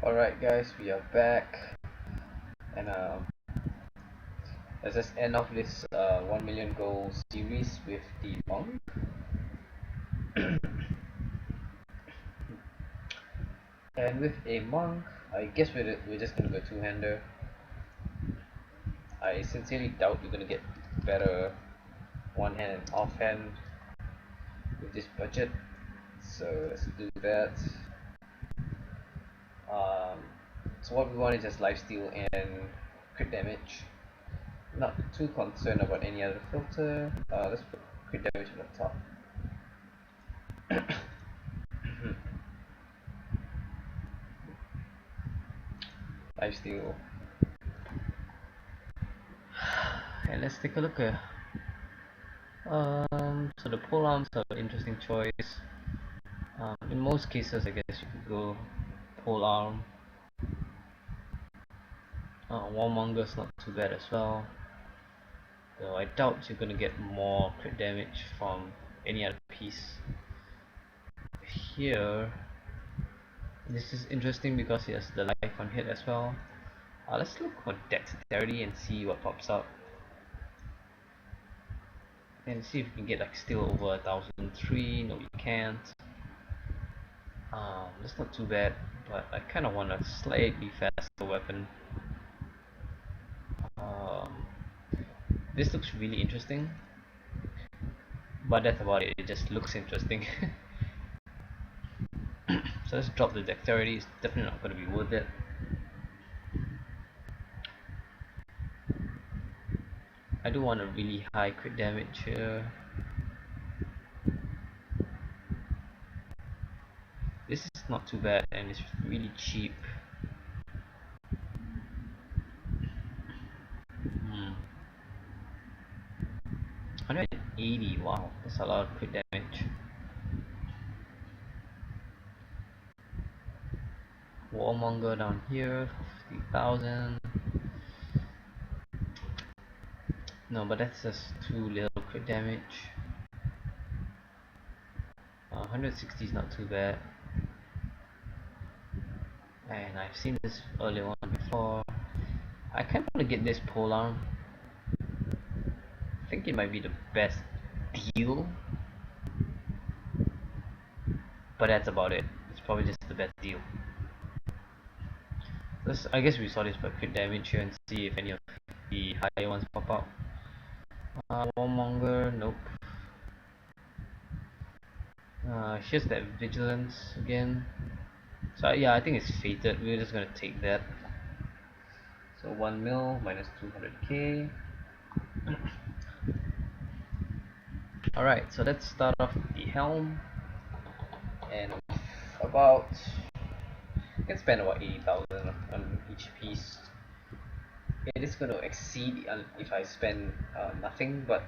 Alright guys, we are back, and let's just end off this 1 million goal series with the monk. And with a monk, I guess we're just gonna go two-hander. I sincerely doubt you're gonna get better one-hand and off-hand with this budget, so let's do that. Um, so what we want is just lifesteal and crit damage. Not too concerned about any other filter. Let's put crit damage on the top. Lifesteal. And let's take a look here. So the pole arms are an interesting choice. In most cases, I guess you could go pole arm. Warmonger's not too bad as well. Though I doubt you're gonna get more crit damage from any other piece. Here, this is interesting because he has the life on hit as well. Let's look for dexterity and see what pops up. And see if we can get like still over 1003. No, we can't. That's not too bad, but I kind of want a slightly faster weapon. This looks really interesting, but that's about it. It just looks interesting. So let's drop the dexterity. It's definitely not going to be worth it. I do want a really high crit damage here. This is not too bad, and it's really cheap. 180, wow, that's a lot of crit damage. Warmonger down here, 50,000. No, but that's just too little crit damage. 160 is not too bad. And I've seen this earlier one before. I kind of want to get this polearm. I think it might be the best deal, but that's about it. It's probably just the best deal. I guess we saw this for crit damage here and see if any of the higher ones pop up. Warmonger, nope. Here's that vigilance again. So yeah, I think it's fated. We're just gonna take that. So 1 mil minus 200k. Alright, so let's start off with the helm. And about, you can spend about 80,000 on each piece. It is going to exceed if I spend nothing but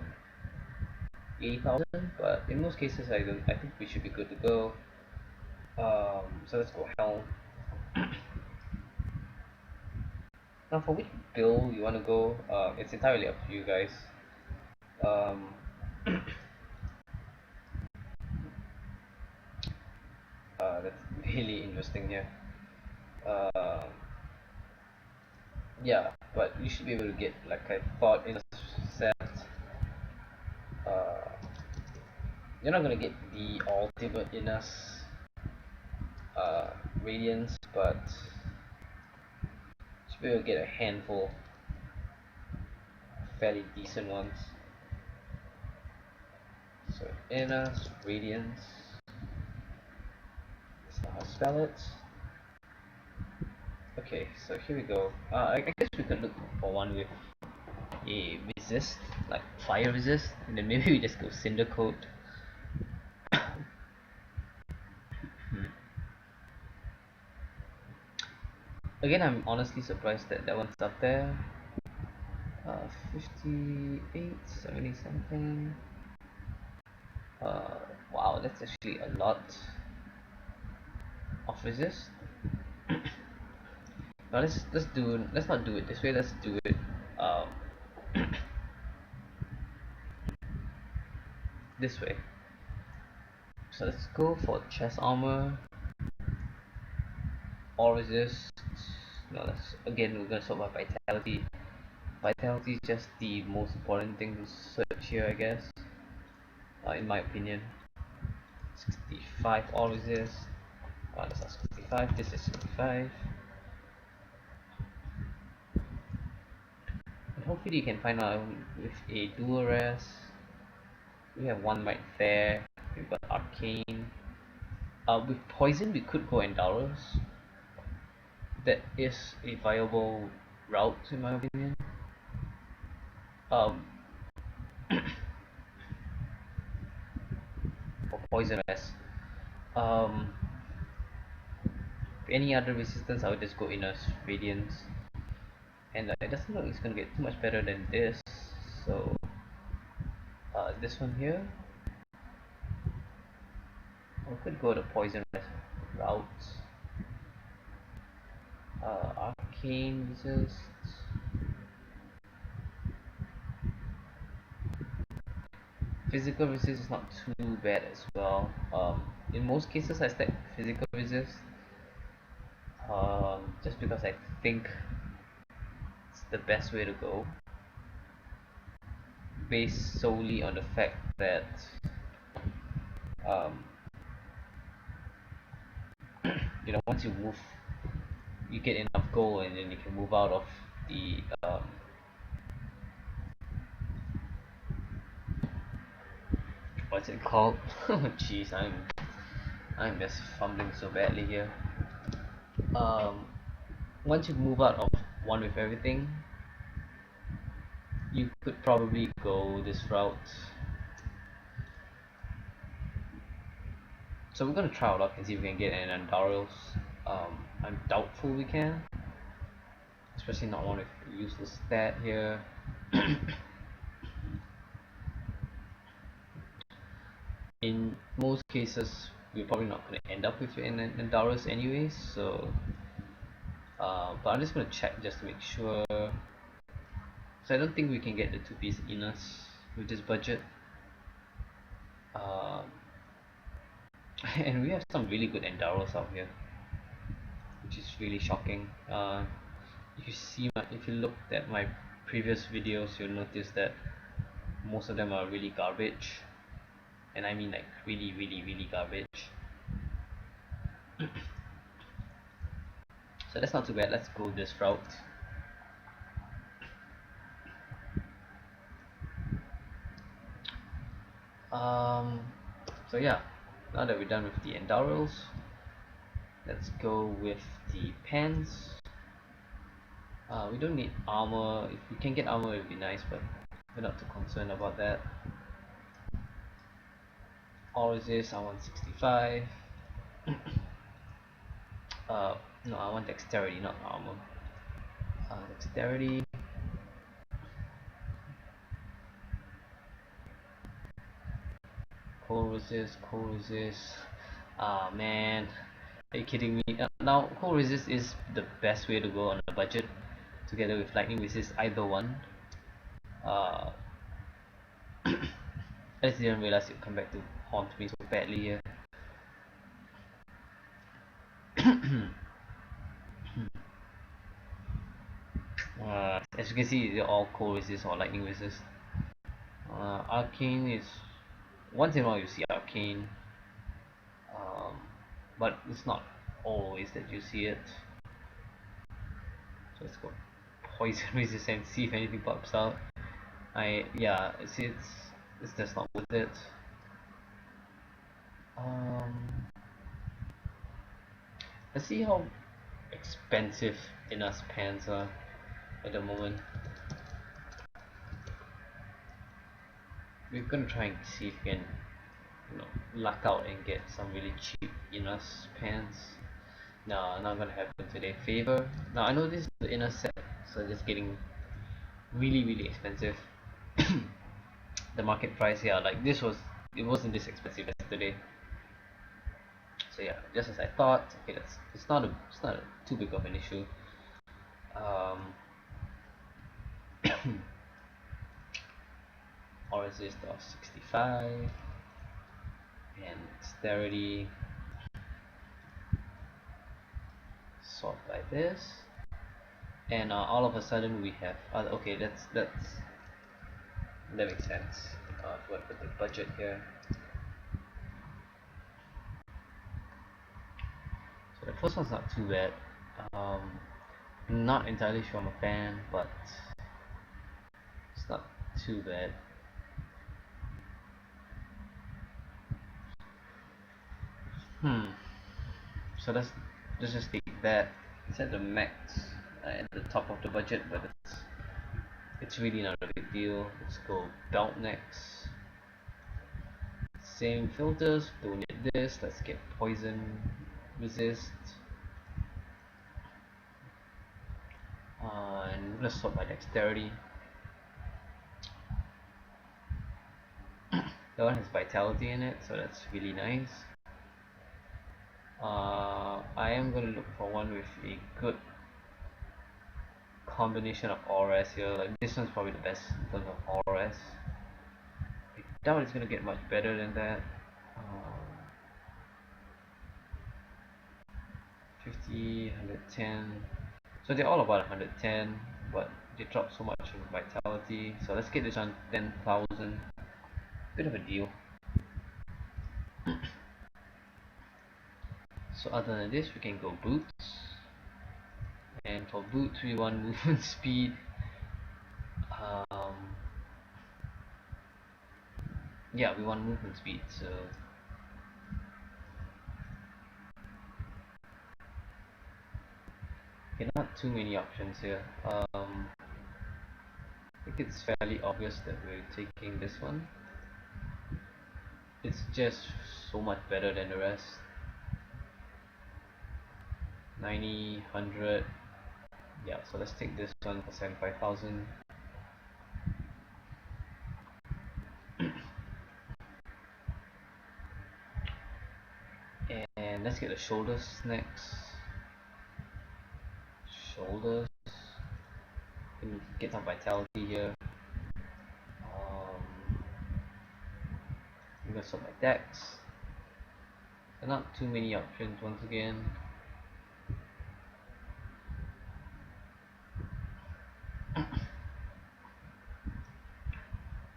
80,000, but in most cases I think we should be good to go. So let's go helm. Now for which build you want to go, it's entirely up to you guys. That's really interesting here. Yeah, but you should be able to get, like I thought in a set. You're not gonna get the ultimate Innas radiance, but you should be able to get a handful of fairly decent ones. So Innas radiance. That's not how to spell it. Okay, so here we go. I guess we could look for one with a resist, like fire resist, and then maybe we just go cinder coat. Again, I'm honestly surprised that that one's up there. 58, 70 something. Wow, that's actually a lot of resist. Now let's not do it this way. Let's do it this way. So let's go for chest armor. all resist. No, that's again we're gonna sort by vitality. Vitality is just the most important thing to search here, I guess. In my opinion. 65 all resist. That's not 65. This is 65. And hopefully you can find out with a dual rest. We have one right there. We've got arcane. With poison we could go Endauros. That is a viable route in my opinion. Um, for poison rest. Um, any other resistance, I would just go Inner's Radiance. And it doesn't look like it's gonna get too much better than this. So, this one here. We could go the poison route. Arcane resist. Physical resist is not too bad as well. In most cases, I stack physical resist. Just because I think it's the best way to go. Based solely on the fact that once you move, you get enough gold and then you can move out of the what's it called? Jeez, I'm just fumbling so badly here. Once you move out of one with everything, you could probably go this route. So we're gonna try our luck and see if we can get an Andariels. I'm doubtful we can, especially not one with useless stat here. In most cases, we're probably not gonna end up with an Andariels anyways. So, but I'm just gonna check just to make sure. So I don't think we can get the 2-piece Inus with this budget. And we have some really good Endaros out here, which is really shocking. If you looked at my previous videos, you'll notice that most of them are really garbage, and I mean like really, really, really garbage. So that's not too bad. Let's go this route. So yeah, now that we're done with the Endaros, let's go with the pants. We don't need armor. If we can get armor, it would be nice, but we're not too concerned about that. All resist, I want 65. No, I want dexterity, not armor. Dexterity. Cold resist. Ah man, are you kidding me? Now, cold resist is the best way to go on a budget, together with lightning resist, either one. I just didn't realize it would come back to haunt me so badly here. As you can see, they're all cold resist or lightning resist. Arcane is once in a while you see arcane, but it's not always that you see it. So let's go poison resist and see if anything pops out. It's just not worth it. Let's see how expensive Inna's pants are at the moment. We're gonna try and see if we can, luck out and get some really cheap Inna's pants. No, not gonna happen today. Favor. Now I know this is the Inner set, so it's getting really, really expensive. The market price, yeah, like it wasn't this expensive yesterday. So yeah, just as I thought. Okay, it's not too big of an issue. Or resist of 65 and dexterity. sort by this, and all of a sudden we have okay, that makes sense. If we put the budget here, so the first one's not too bad. Not entirely sure I'm a fan, but it's not too bad. So let's just take that. It's at the max, at the top of the budget, but it's really not a big deal. Let's go belt necks. Same filters. Don't need this. Let's get poison resist. And let's sort by dexterity. That one has vitality in it, so that's really nice. I am going to look for one with a good combination of auras here. Like this one's probably the best in terms of auras. I doubt it's going to get much better than that. 50, 110. So they're all about 110, but they drop so much in vitality. So let's get this on 10,000. Bit of a deal. So other than this, we can go boots, and for boots we want movement speed. Yeah, we want movement speed, so okay, not too many options here. I think it's fairly obvious that we're taking this one. It's just so much better than the rest. 90, 100. Yeah, so let's take this one for 75,000. And let's get the shoulders next. Shoulders. Can get some vitality here. I'm gonna sort my decks. So not too many options once again.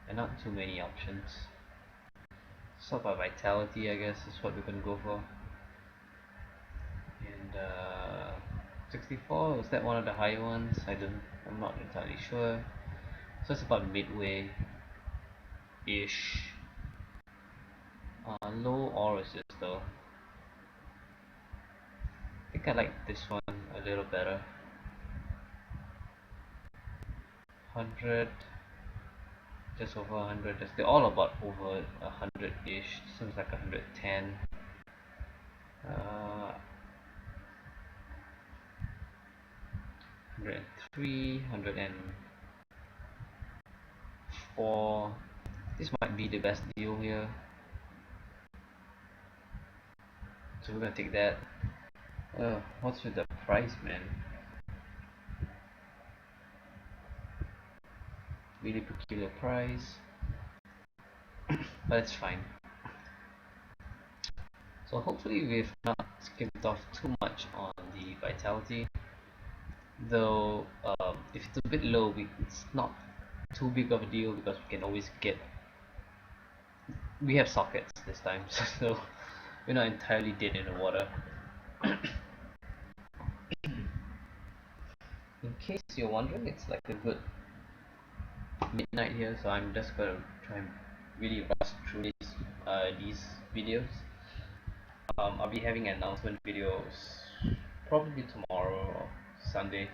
And not too many options. Sort by vitality, I guess, is what we're gonna go for. And 64, was that one of the high ones? I'm not entirely sure. So it's about midway ish. Low or resist though. I think I like this one a little better. 100, just over 100. They're all about over 100 ish. Seems like 110. 103, 104. This might be the best deal here. So we're gonna take that. What's with the price, man? Really peculiar price. But it's fine. So hopefully we've not skipped off too much on the vitality. Though if it's a bit low, it's not too big of a deal because we can always get. We have sockets this time, so we're not entirely dead in the water. In case you're wondering, it's like a good midnight here, so I'm just gonna try and really rush through these videos. I'll be having announcement videos probably tomorrow or Sunday.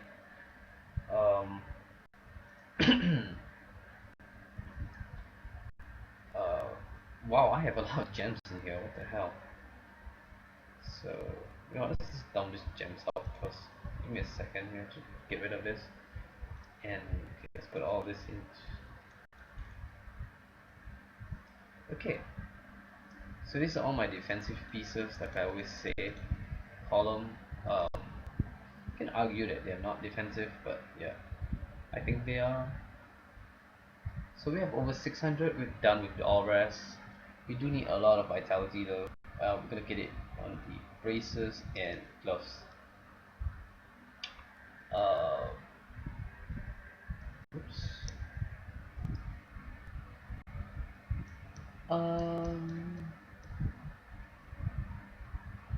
Wow, I have a lot of gems in here. What the hell? So, let's just dump these gems out first. Give me a second here to get rid of this. And okay, let's put all this in. Okay. So these are all my defensive pieces, like I always say. Column. You can argue that they're not defensive, but yeah, I think they are. So we have over 600. We're done with the auras. We do need a lot of vitality though. We're gonna get it on the braces and gloves. Uh, oops. Um,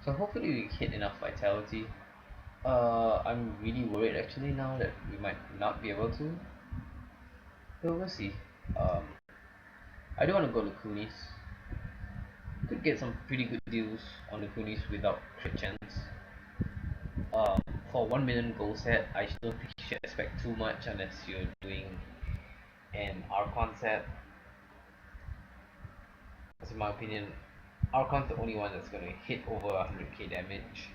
so hopefully we hit enough vitality. I'm really worried actually now that we might not be able to. But we'll see. Um, I do want to go to Kunis. Could get some pretty good deals on the Kunis without crit chance. Um, for 1 million gold set, I don't think you should expect too much unless you're doing an Archon set. That's in my opinion. Archon's the only one that's gonna hit over 100k damage.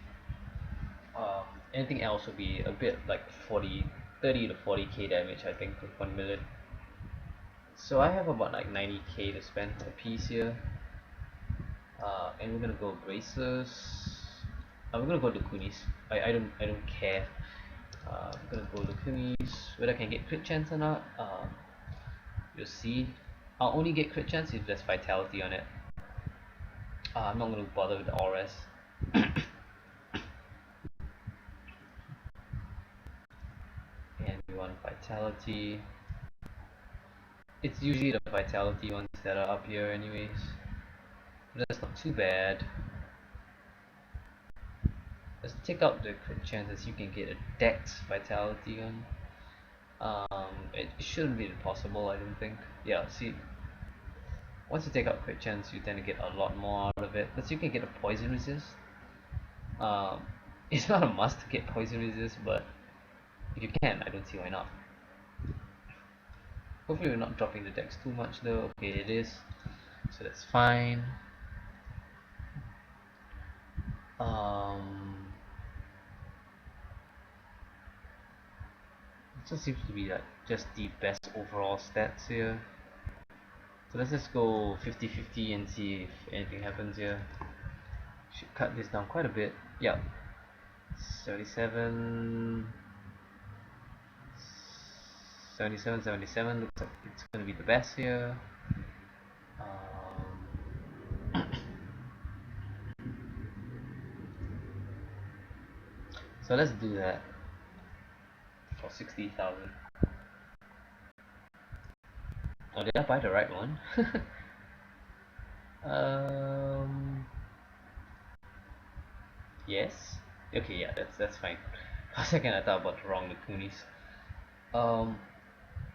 Anything else would be a bit like 30 to 40k damage, I think, with 1 million. So I have about like 90k to spend a piece here. And we're gonna go braces. We're gonna go to Kunis. I don't care. I'm gonna go to Kunis. Whether I can get crit chance or not, you'll see. I'll only get crit chance if there's vitality on it. I'm not gonna bother with the Auras. And we want vitality. It's usually the vitality ones that are up here anyways. But that's not too bad. Let's take out the crit chances you can get a Dex vitality on. It shouldn't be impossible, I don't think. Yeah, see, once you take out crit chance, you tend to get a lot more out of it. But you can get a poison resist. Um, it's not a must to get poison resist, but if you can, I don't see why not. Hopefully we're not dropping the Dex too much though. Okay, it is, so that's fine. It just seems to be like just the best overall stats here. So let's just go 50-50 and see if anything happens here. Should cut this down quite a bit. Yeah, 77, 77, 77. Looks like it's gonna be the best here. So let's do that for 60,000. Oh, did I buy the right one? Yes. Okay, yeah, that's fine. For a second, I thought about the wrong Lacunis. Um,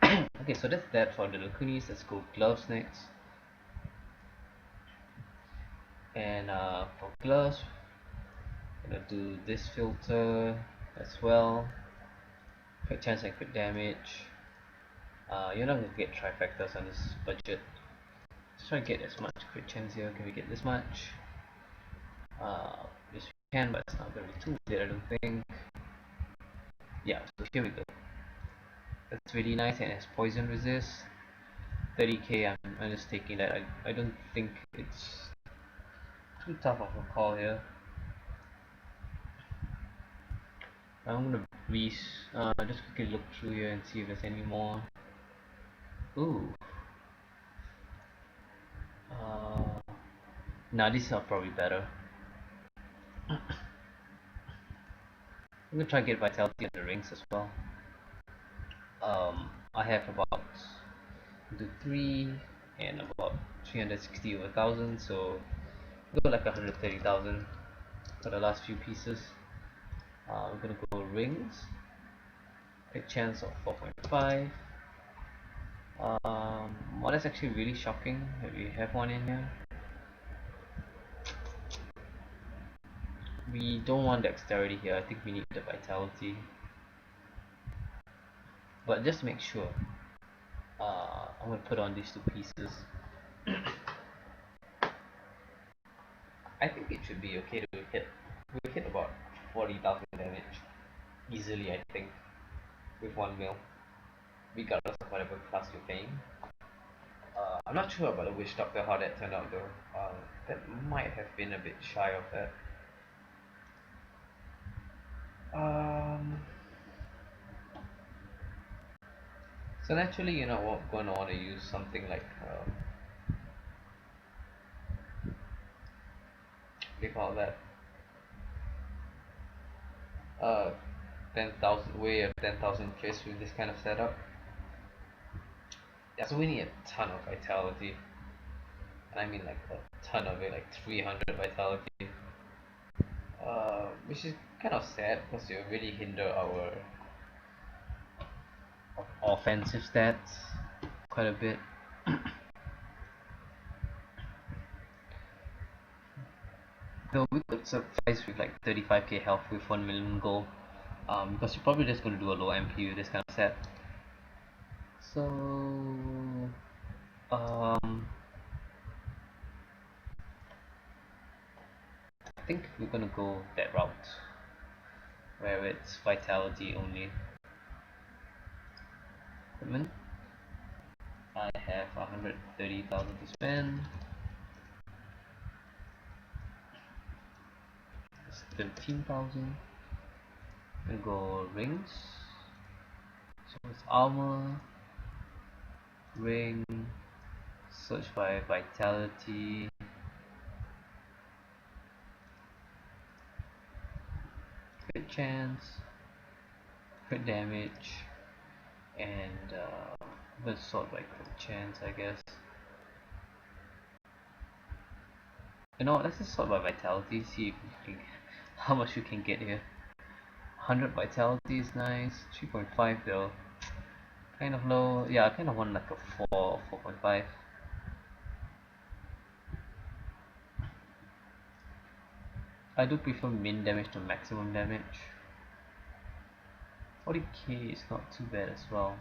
okay, so that's that for the Lacunis. Let's go gloves next. And for gloves, I'm gonna do this filter as well. Crit chance and crit damage. You're not gonna get trifectas on this budget. Let's try to get as much crit chance here. Can we get this much? Yes, we can, but it's not gonna be too good, I don't think. Yeah, so here we go. That's really nice and it's poison resist. 30k, I'm just taking that. I don't think it's too tough of a call here. I'm gonna just quickly look through here and see if there's any more. Ooh. Nah, these are probably better. I'm gonna try and get vitality on the rings as well. I have about 3 and about 360 over 1,000, so go like 130,000 for the last few pieces. We're gonna go rings. A chance of 4.5. Well, that's actually really shocking that we have one in here. We don't want dexterity here. I think we need the vitality. But just to make sure, I'm gonna put on these two pieces. I think it should be okay to hit. We hit about 40,000 damage easily, I think, with 1 mil, regardless of whatever class you're playing. I'm not sure about the Witch Doctor, how that turned out though. That might have been a bit shy of that. So naturally, you're not going to want to use something like what do you call that? 10,000 way of 10,000 fists with this kind of setup. Yeah, so we need a ton of vitality. And I mean like a ton of it, like 300 vitality. Which is kind of sad because it will really hinder our offensive stats quite a bit. Though we could surprise with like 35k health with 1 million gold. Because you're probably just going to do a low MP with this kind of set. So, I think we're going to go that route where it's vitality only. Equipment. I have 130,000 to spend. It's 13,000. Gonna go rings. So it's armor, ring, search by vitality, crit chance, crit damage, and let's sort by crit chance, I guess. You know what, let's just sort by vitality, see if we can, how much we can get here. 100 vitality is nice, 3.5 though, kind of low. Yeah, I kind of want like a 4 or 4.5. I do prefer min damage to maximum damage. 40k is not too bad as well.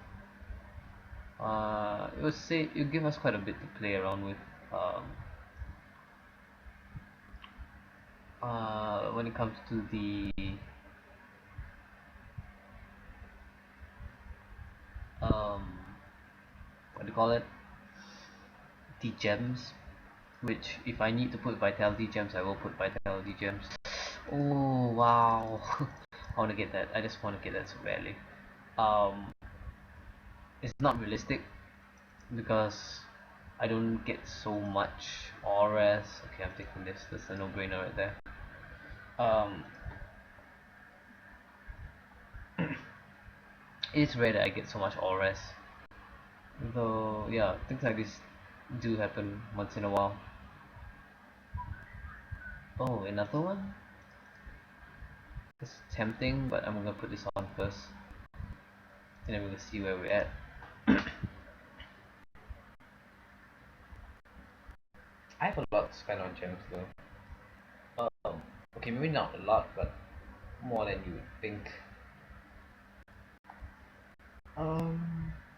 It would say it will give us quite a bit to play around with. When it comes to the what do you call it? The gems, which if I need to put vitality gems, I will put vitality gems. Oh wow! I want to get that. I just want to get that so badly. It's not realistic because I don't get so much auras. Okay, I'm taking this. That's a no-brainer right there. It's rare that I get so much auras. Though, yeah, things like this do happen once in a while. Oh, another one? It's tempting, but I'm gonna put this on first. And then we're gonna see where we're at. I have a lot to spend on gems though. Okay, maybe not a lot, but more than you would think.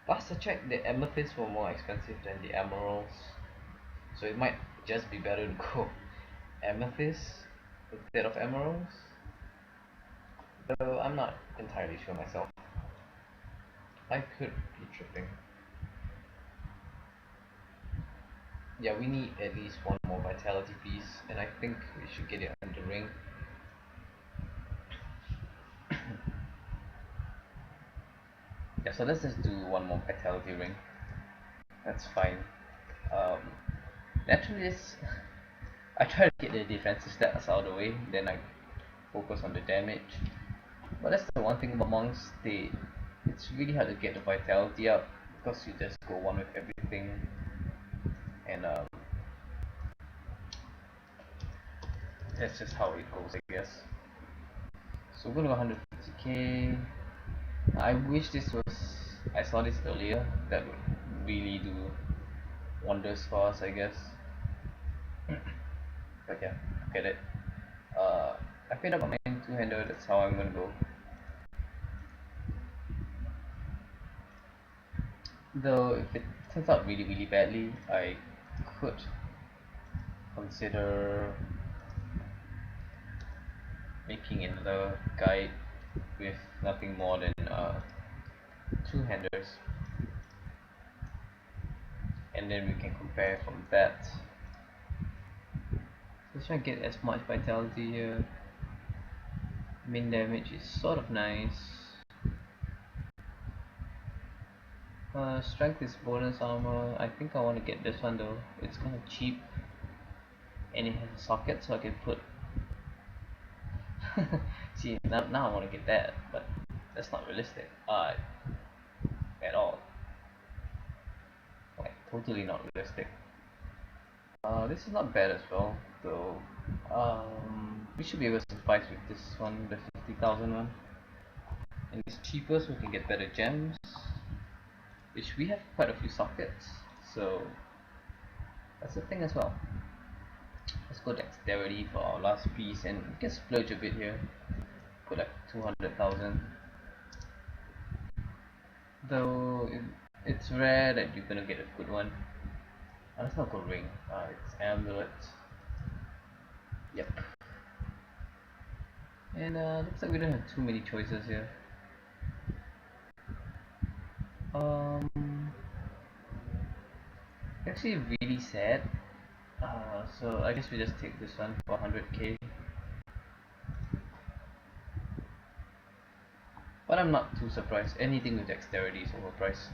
Last I checked, the amethysts were more expensive than the emeralds, so it might just be better to go amethyst instead of emeralds. Though I'm not entirely sure myself. I could be tripping. Yeah, we need at least one more vitality piece, and I think we should get it on the ring. Yeah, so let's just do one more vitality ring. That's fine. Naturally, I try to get the defensive stats out of the way, then I focus on the damage. But that's the one thing about monks, it's really hard to get the vitality up because you just go one with everything, and that's just how it goes, I guess. So we're gonna go 150k. I wish I saw this earlier. That would really do wonders for us, I guess. But yeah, get it. I paid up on my two-hander. That's how I'm gonna go. Though if it turns out really really badly, I could consider making another guide with nothing more than two-handers, and then we can compare from that. Let's try to get as much vitality here. Min damage is sort of nice. Strength is bonus armor. I think I want to get this one though. It's kind of cheap, and it has a socket, so I can put. See, now I want to get that, but That's not realistic. At all. Like totally not realistic. This is not bad as well, though. We should be able to suffice with this one, the 50,000 one. And it's cheaper, so we can get better gems, which we have quite a few sockets, so that's the thing as well. Let's go dexterity for our last piece, and we can splurge a bit here. Put like 200,000. Though it's rare that you're gonna get a good one. That's not good ring. It's amulet. Yep. And looks like we don't have too many choices here. Actually really sad. So I guess we just take this one for 100k. But I'm not too surprised. Anything with dexterity is overpriced.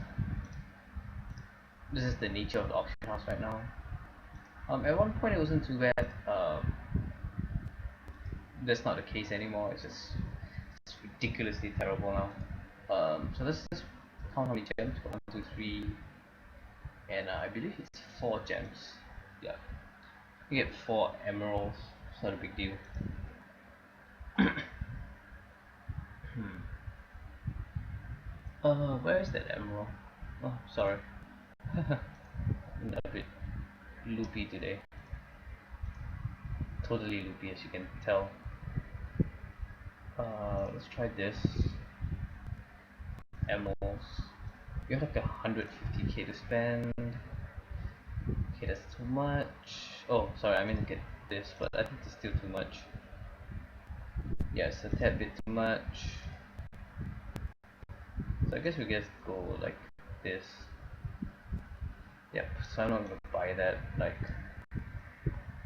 This is the nature of the auction house right now. At one point it wasn't too bad. That's not the case anymore. It's ridiculously terrible now. So let's just count how many gems. 1, 2, 3, and I believe it's 4 gems. Yeah, you get 4 emeralds. It's not a big deal. Where is that emerald? Oh, sorry. I'm a bit loopy today. Totally loopy, as you can tell. Let's try this. Emeralds. You have like 150k to spend. Okay, that's too much. Oh, sorry, I meant to get this, but I think it's still too much. Yeah, it's a tad bit too much. So I guess we just go like this. Yep, so I'm not gonna buy that. Like,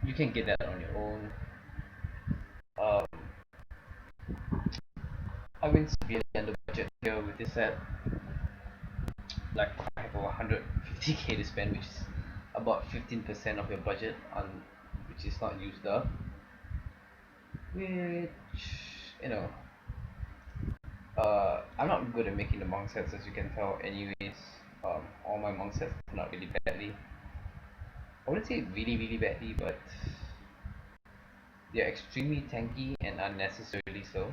you can get that on your own. I went severely under budget here with this set. Like, I have over 150k to spend, which is about 15% of your budget, on which is not used up. Which, you know, I'm not good at making the monk sets, as you can tell. Anyways, all my monk sets turn out really badly. I wouldn't say really badly, but they're extremely tanky and unnecessarily so.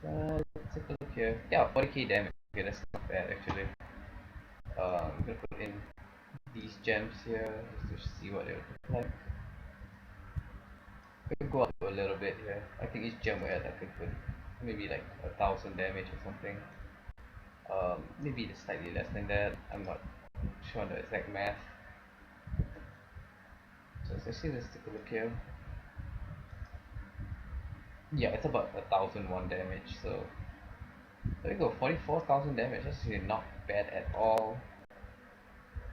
Let's take a look here. Yeah, 40k damage. Okay, that's not bad actually. I'm gonna put in these gems here just to see what they look like. We could go up a little bit here. I think each gem will add like a good, maybe like 1,000 damage or something. Maybe it's slightly less than that. I'm not sure on the exact math. So let's take a look here. Yeah, it's about 1,001 damage. So there we go, 44,000 damage. That's really not bad at all.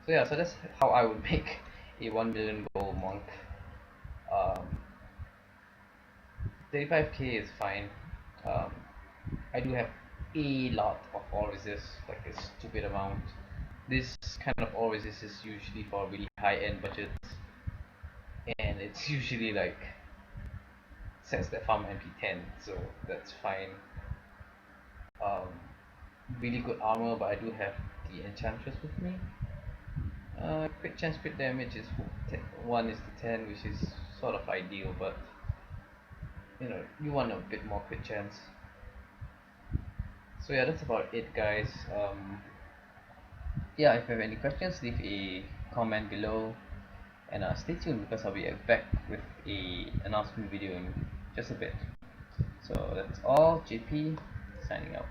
So yeah, so that's how I would make a 1 million gold monk. 35k is fine. I do have a lot of all resist, like a stupid amount. This kind of all resist is usually for really high end budgets, and it's usually like sets that farm MP10, so that's fine. Really good armor, but I do have the enchantress with me. Crit chance, crit damage is 1 is to 10, which is sort of ideal, but you know, you want a bit more crit chance. So yeah, that's about it, guys. Yeah, if you have any questions, leave a comment below, and stay tuned because I'll be back with a announcement video in just a bit. So that's all. JP signing out.